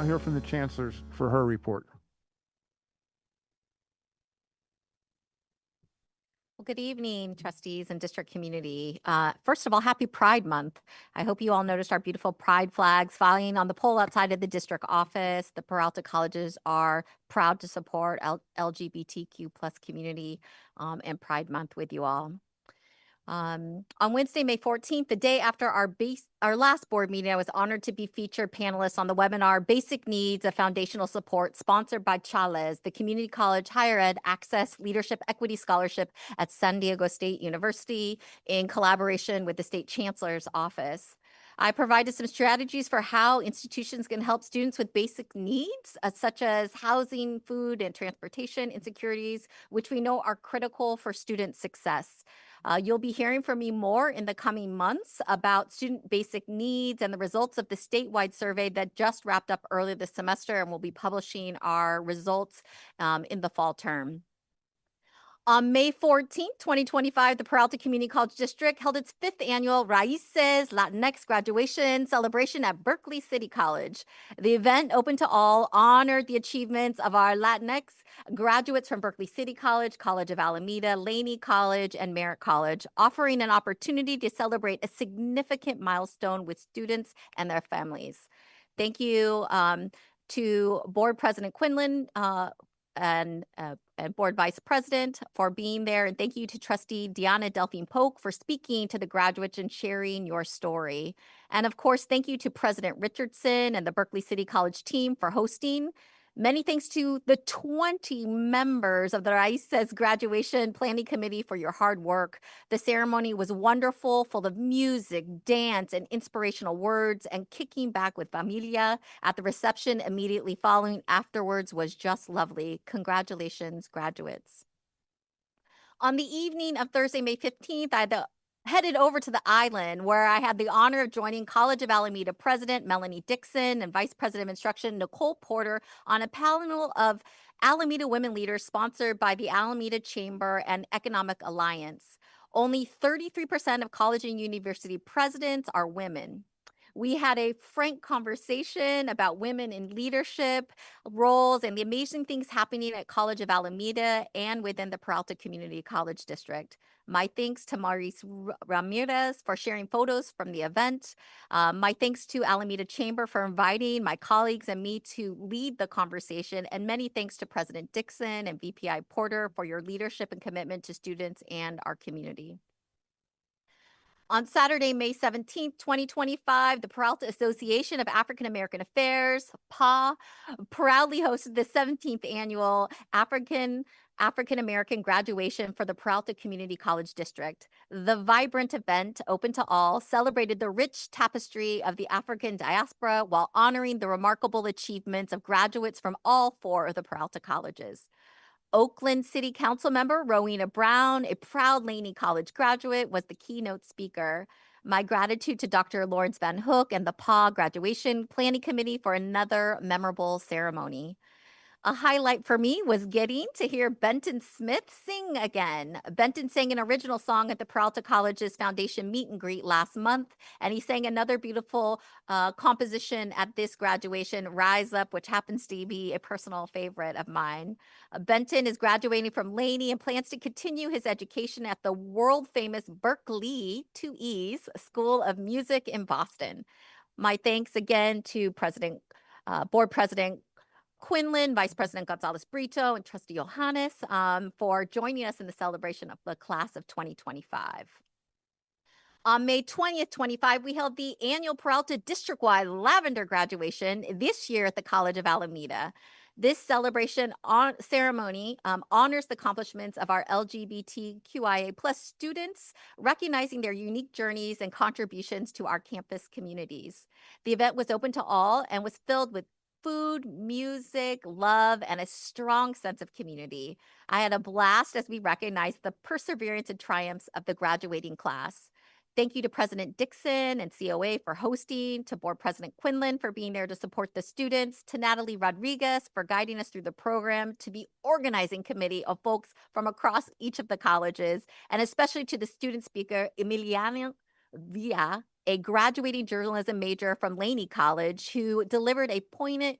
now hear from the chancellors for her report. Well, good evening, trustees and district community. First of all, happy Pride Month. I hope you all noticed our beautiful Pride flags flying on the pole outside of the district office. The Peralta Colleges are proud to support LGBTQ plus community and Pride Month with you all. On Wednesday, May 14th, the day after our last board meeting, I was honored to be featured panelist on the webinar Basic Needs of Foundational Support, sponsored by Chancellor, the Community College Higher Ed Access Leadership Equity Scholarship at San Diego State University in collaboration with the State Chancellor's Office. I provided some strategies for how institutions can help students with basic needs, such as housing, food, and transportation insecurities, which we know are critical for student success. You'll be hearing from me more in the coming months about student basic needs and the results of the statewide survey that just wrapped up earlier this semester, and we'll be publishing our results in the fall term. On May 14th, 2025, the Peralta Community College District held its 5th annual Raíces Latinx graduation celebration at Berkeley City College. The event, open to all, honored the achievements of our Latinx graduates from Berkeley City College, College of Alameda, Laney College, and Merritt College, offering an opportunity to celebrate a significant milestone with students and their families. Thank you to Board President Quinlan and Board Vice President for being there. And thank you to Trustee Deanna Delphine Polk for speaking to the graduates and sharing your story. And of course, thank you to President Richardson and the Berkeley City College team for hosting. Many thanks to the 20 members of the Raíces Graduation Planning Committee for your hard work. The ceremony was wonderful, full of music, dance, and inspirational words, and kicking back with familia at the reception immediately following afterwards was just lovely. Congratulations, graduates. On the evening of Thursday, May 15th, I headed over to the island where I had the honor of joining College of Alameda President Melanie Dixon and Vice President of Instruction Nicole Porter on a panel of Alameda women leaders sponsored by the Alameda Chamber and Economic Alliance. Only 33% of college and university presidents are women. We had a frank conversation about women in leadership roles and the amazing things happening at College of Alameda and within the Peralta Community College District. My thanks to Maurice Ramirez for sharing photos from the event. My thanks to Alameda Chamber for inviting my colleagues and me to lead the conversation. And many thanks to President Dixon and VPI Porter for your leadership and commitment to students and our community. On Saturday, May 17th, 2025, the Peralta Association of African American Affairs, PA, proudly hosted the 17th annual African American graduation for the Peralta Community College District. The vibrant event, open to all, celebrated the rich tapestry of the African diaspora while honoring the remarkable achievements of graduates from all 4 of the Peralta colleges. Oakland City Council member Rowena Brown, a proud Laney College graduate, was the keynote speaker. My gratitude to Dr. Lawrence Van Hook and the PA Graduation Planning Committee for another memorable ceremony. A highlight for me was getting to hear Benton Smith sing again. Benton sang an original song at the Peralta College's Foundation meet and greet last month, and he sang another beautiful composition at this graduation, Rise Up, which happens to be a personal favorite of mine. Benton is graduating from Laney and plans to continue his education at the world-famous Berkeley, 2 E's, School of Music in Boston. My thanks again to Board President Quinlan, Vice President Gonzalez Brito, and Trustee Johannes for joining us in the celebration of the class of 2025. On May 20th, 25, we held the annual Peralta District-wide Lavender graduation this year at the College of Alameda. This celebration ceremony honors the accomplishments of our LGBTQIA+ students, recognizing their unique journeys and contributions to our campus communities. The event was open to all and was filled with food, music, love, and a strong sense of community. I had a blast as we recognized the perseverance and triumphs of the graduating class. Thank you to President Dixon and COA for hosting, to Board President Quinlan for being there to support the students, to Natalie Rodriguez for guiding us through the program, to the organizing committee of folks from across each of the colleges, and especially to the student speaker, Emiliano Villa, a graduating journalism major from Laney College, who delivered a poignant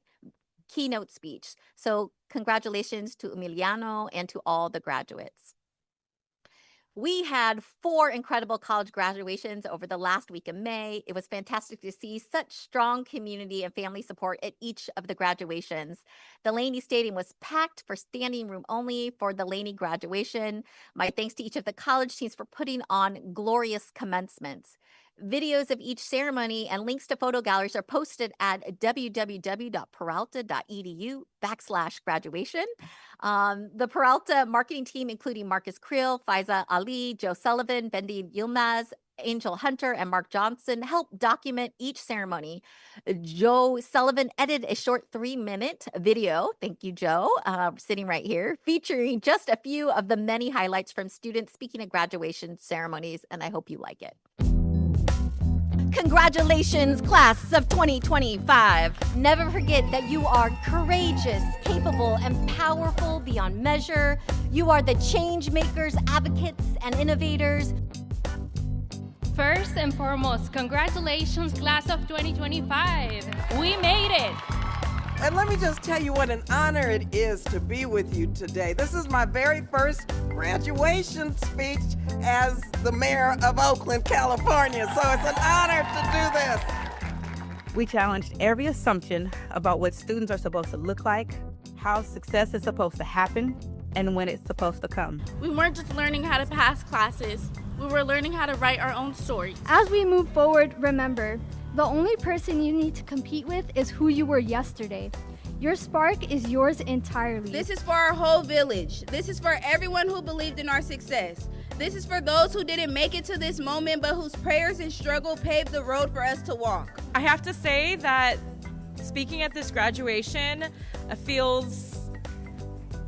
keynote speech. So congratulations to Emiliano and to all the graduates. We had 4 incredible college graduations over the last week of May. It was fantastic to see such strong community and family support at each of the graduations. The Laney Stadium was packed for standing room only for the Laney graduation. My thanks to each of the college teams for putting on glorious commencements. Videos of each ceremony and links to photo galleries are posted at www.peralta.edu/graduation. The Peralta marketing team, including Marcus Creel, Faiza Ali, Joe Sullivan, Bendy Yilmaz, Angel Hunter, and Mark Johnson, helped document each ceremony. Joe Sullivan edited a short 3-minute video, thank you, Joe, sitting right here, featuring just a few of the many highlights from students speaking at graduation ceremonies, and I hope you like it. Congratulations, class of 2025. Never forget that you are courageous, capable, and powerful beyond measure. You are the change makers, advocates, and innovators. First and foremost, congratulations, class of 2025. We made it. And let me just tell you what an honor it is to be with you today. This is my very first graduation speech as the mayor of Oakland, California. So it's an honor to do this. We challenged every assumption about what students are supposed to look like, how success is supposed to happen, and when it's supposed to come. We weren't just learning how to pass classes. We were learning how to write our own stories. As we move forward, remember, the only person you need to compete with is who you were yesterday. Your spark is yours entirely. This is for our whole village. This is for everyone who believed in our success. This is for those who didn't make it to this moment, but whose prayers and struggle paved the road for us to walk. I have to say that speaking at this graduation feels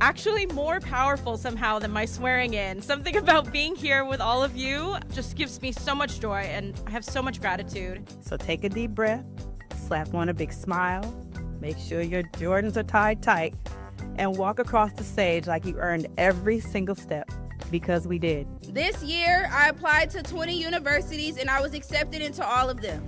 actually more powerful somehow than my swearing in. Something about being here with all of you just gives me so much joy, and I have so much gratitude. So take a deep breath, slap on a big smile, make sure your Jordans are tied tight, and walk across the stage like you earned every single step, because we did. This year, I applied to 20 universities and I was accepted into all of them.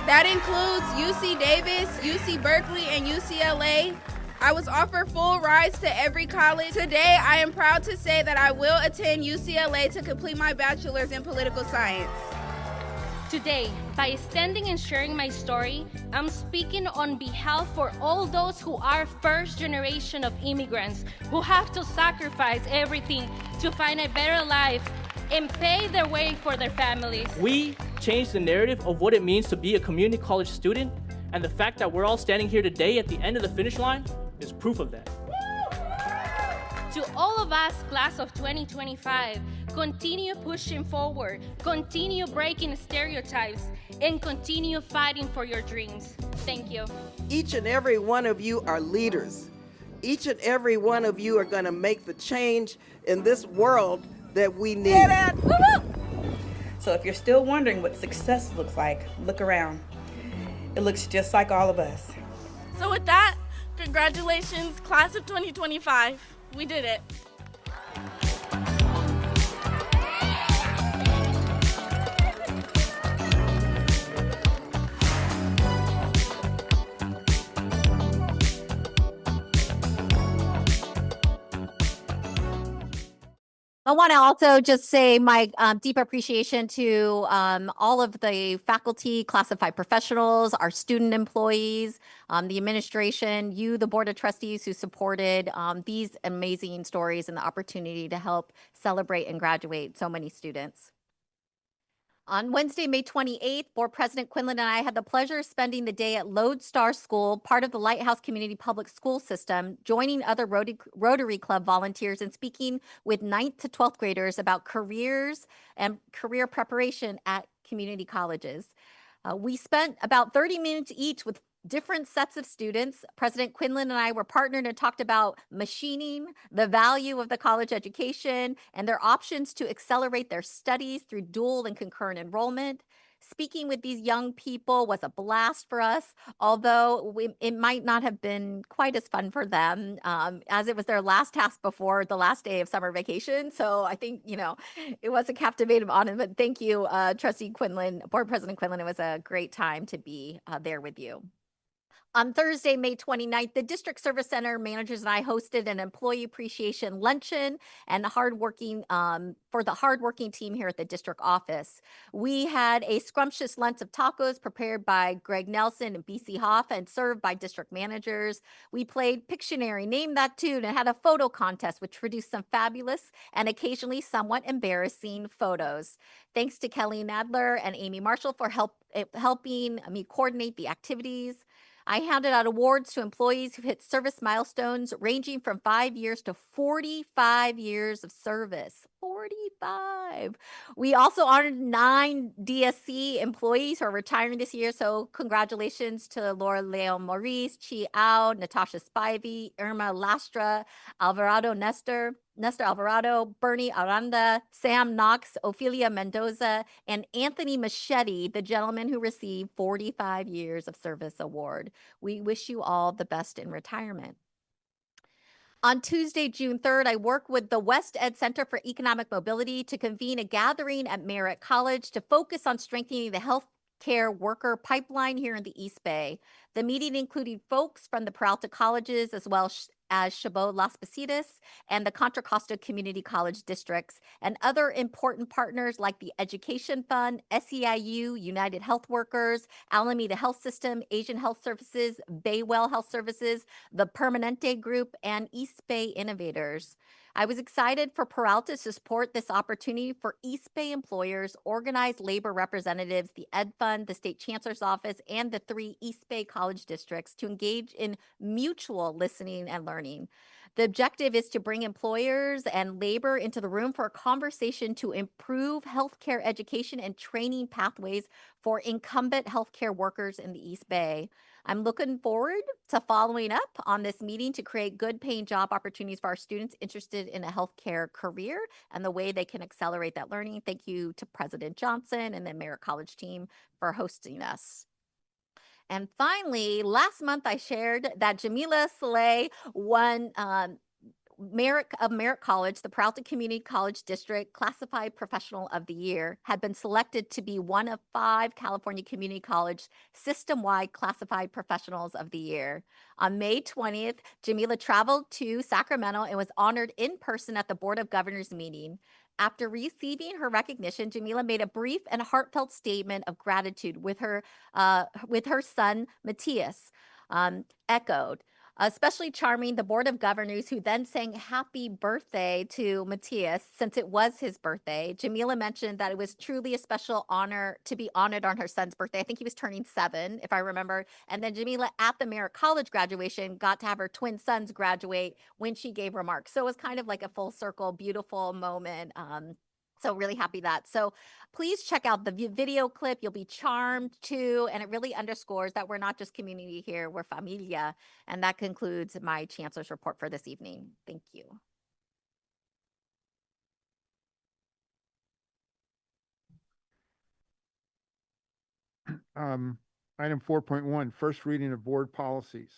That includes UC Davis, UC Berkeley, and UCLA. I was offered full rides to every college. Today, I am proud to say that I will attend UCLA to complete my bachelor's in political science. Today, by standing and sharing my story, I'm speaking on behalf for all those who are first generation of immigrants who have to sacrifice everything to find a better life and pay their way for their families. We changed the narrative of what it means to be a community college student, and the fact that we're all standing here today at the end of the finish line is proof of that. To all of us, class of 2025, continue pushing forward, continue breaking stereotypes, and continue fighting for your dreams. Thank you. Each and every one of you are leaders. Each and every one of you are going to make the change in this world that we need. So if you're still wondering what success looks like, look around. It looks just like all of us. So with that, congratulations, class of 2025. We did it. I want to also just say my deep appreciation to all of the faculty, classified professionals, our student employees, the administration, you, the Board of Trustees who supported these amazing stories and the opportunity to help celebrate and graduate so many students. On Wednesday, May 28th, Board President Quinlan and I had the pleasure of spending the day at Lodestar School, part of the Lighthouse Community Public School System, joining other Rotary Club volunteers and speaking with 9th to 12th graders about careers and career preparation at community colleges. We spent about 30 minutes each with different sets of students. President Quinlan and I were partnered and talked about machining, the value of the college education, and their options to accelerate their studies through dual and concurrent enrollment. Speaking with these young people was a blast for us, although it might not have been quite as fun for them as it was their last task before the last day of summer vacation. So I think, it was a captivating honor, but thank you, Trustee Quinlan, Board President Quinlan. It was a great time to be there with you. On Thursday, May 29th, the District Service Center managers and I hosted an employee appreciation luncheon and for the hardworking team here at the district office. We had a scrumptious lunch of tacos prepared by Greg Nelson and BC Hoff and served by district managers. We played Pictionary, Name That Tune, and had a photo contest, which produced some fabulous and occasionally somewhat embarrassing photos. Thanks to Kelly Nadler and Amy Marshall for helping me coordinate the activities. I handed out awards to employees who hit service milestones ranging from 5 years to 45 years of service. 45. We also honored 9 DSC employees who are retiring this year. So congratulations to Laura Leon Maurice, Chi Ao, Natasha Spivey, Irma Lastra, Alvarado Nestor Alvarado, Bernie Aranda, Sam Knox, Ophelia Mendoza, and Anthony Machete, the gentleman who received 45 years of service award. We wish you all the best in retirement. On Tuesday, June 3rd, I worked with the West Ed Center for Economic Mobility to convene a gathering at Merritt College to focus on strengthening the healthcare worker pipeline here in the East Bay. The meeting included folks from the Peralta Colleges as well as Chabot Las Positas and the Contra Costa Community College districts, and other important partners like the Education Fund, SEIU, United Health Workers, Alameda Health System, Asian Health Services, Baywell Health Services, the Permanente Group, and East Bay Innovators. I was excited for Peralta to support this opportunity for East Bay employers, organized labor representatives, the Ed Fund, the State Chancellor's Office, and the 3 East Bay college districts to engage in mutual listening and learning. The objective is to bring employers and labor into the room for a conversation to improve healthcare education and training pathways for incumbent healthcare workers in the East Bay. I'm looking forward to following up on this meeting to create good paying job opportunities for our students interested in a healthcare career and the way they can accelerate that learning. Thank you to President Johnson and the Merritt College team for hosting us. And finally, last month I shared that Jamila Saleh won Merritt College, the Peralta Community College District Classified Professional of the Year, had been selected to be one of 5 California Community College system-wide Classified Professionals of the Year. On May 20th, Jamila traveled to Sacramento and was honored in person at the Board of Governors meeting. After receiving her recognition, Jamila made a brief and heartfelt statement of gratitude with her son, Matthias, echoed. Especially charming, the Board of Governors, who then sang happy birthday to Matthias since it was his birthday. Jamila mentioned that it was truly a special honor to be honored on her son's birthday. I think he was turning 7, if I remember. And then Jamila at the Merritt College graduation got to have her twin sons graduate when she gave remarks. So it was kind of like a full circle, beautiful moment. So really happy that. So please check out the video clip. You'll be charmed too. And it really underscores that we're not just community here, we're familia. And that concludes my Chancellor's report for this evening. Thank you. Item 4.1, first reading of board policies.